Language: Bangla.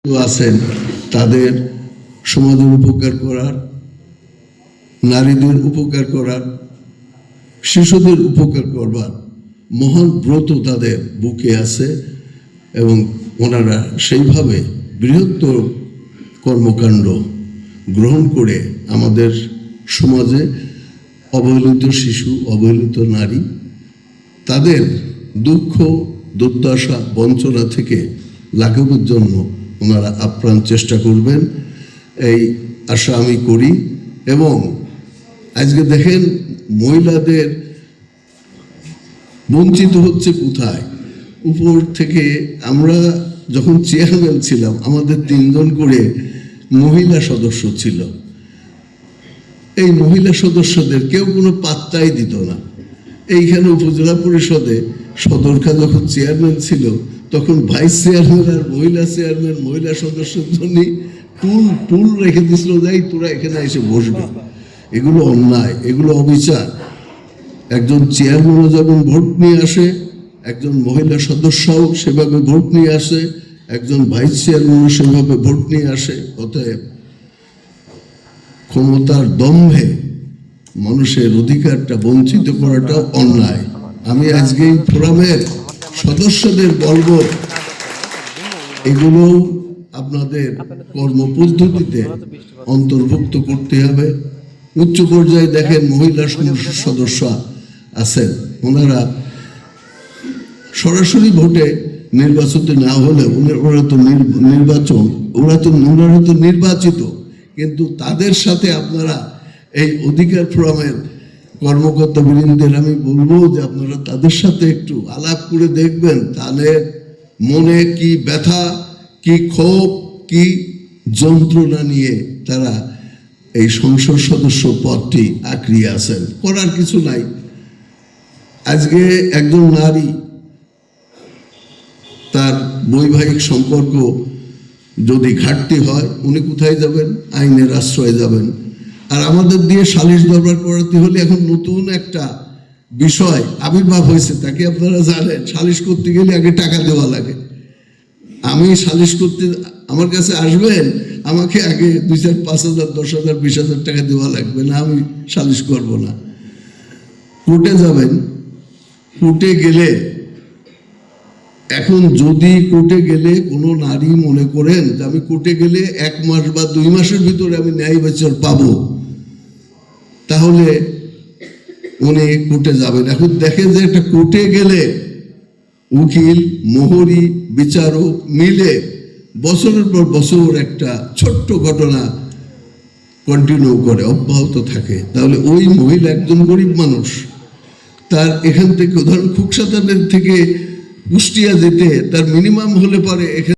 আছেন তাদের সমাজের উপকার করার, নারীদের উপকার করার, শিশুদের উপকার করবার মহান ব্রত তাদের বুকে আছে এবং ওনারা সেইভাবে বৃহত্তর কর্মকাণ্ড গ্রহণ করে আমাদের সমাজে অবহেলিত শিশু, অবহেলিত নারী তাদের দুঃখ, দুর্দশা, বঞ্চনা থেকে লাঘবের জন্য ওনারা আপ্রাণ চেষ্টা করবেন, এই আশা আমি করি। এবং আজকে দেখেন মহিলাদের বঞ্চিত হচ্ছে কোথায়, উপর থেকে। আমরা যখন চেয়ারম্যান ছিলাম আমাদের 3 জন করে মহিলা সদস্য ছিল। এই মহিলা সদস্যদের কেউ কোনো পাত্তাই দিত না। এইখানে উপজেলা পরিষদে সদরখা যখন চেয়ারম্যান ছিল তখন ভাইস চেয়ারম্যান আর মহিলা চেয়ারম্যান মহিলা সদস্যের জন্য টুল রেখে দিছিল, যাই তোরা এখানে এসে বসবে। এগুলো অন্যায়, এগুলো অবিচার। একজন চেয়ারম্যানও যখন ভোট নিয়ে আসে, একজন মহিলা সদস্যও সেভাবে ভোট নিয়ে আসে, একজন ভাইস চেয়ারম্যানও সেভাবে ভোট নিয়ে আসে। অতএব ক্ষমতার দম্ভে মানুষের অধিকারটা বঞ্চিত করাটাও অন্যায়। আমি আজকে এই ফোরামের সদস্যদের বলবো, এগুলো আপনাদের কর্মপদ্ধতিতে অন্তর্ভুক্ত করতে হবে। উচ্চ পর্যায়ে দেখেন মহিলা সংসদ সদস্য আছেন, ওনারা সরাসরি ভোটে নির্বাচিত না হলে ওনারা তো নির্বাচিত, কিন্তু তাদের সাথে আপনারা এই অধিকার ফোরামের কর্মকর্তা বৃন্দের আমি বলবো যে আপনারা তাদের সাথে একটু আলাপ করে দেখবেন, তাদের মনে কি ব্যথা, কি ক্ষোভ, কি যন্ত্রণা নিয়ে তারা এই সংসদ সদস্য পদটি আঁকড়িয়ে আছেন। করার কিছু নাই। আজকে একজন নারী তার বৈবাহিক সম্পর্ক যদি ঘাটতি হয়, উনি কোথায় যাবেন? আইনের আশ্রয়ে যাবেন। আর আমাদের দিয়ে সালিশ দরবার করাতে হলে এখন নতুন একটা বিষয় আবির্ভাব হয়েছে, তাকে আপনারা জানেন। সালিশ করতে গেলে আগে টাকা দেওয়া লাগে। আমি সালিশ করতে আমার কাছে আসবেন, আমাকে আগে 2,000, 5,000, 10,000, 20,000 টাকা দেওয়া লাগবে, না আমি সালিশ করব না। কোর্টে যাবেন, কোর্টে গেলে এখন যদি কোর্টে গেলে কোনো নারী মনে করেন যে আমি কোর্টে গেলে 1 মাস বা 2 মাসের ভিতরে আমি ন্যায় বিচার পাবো, তাহলে উনি কোর্টে যাবেন। এখন দেখেন যে একটা কোর্টে গেলে উকিল, মোহরি, বিচারক মিলে বছরের পর বছর একটা ছোট্ট ঘটনা কন্টিনিউ করে, অব্যাহত থাকে। তাহলে ওই মহিলা একজন গরিব মানুষ, তার এখান থেকে ধরেন খুকসাতানের থেকে কুষ্টিয়া যেতে তার মিনিমাম হলে পরে এখানে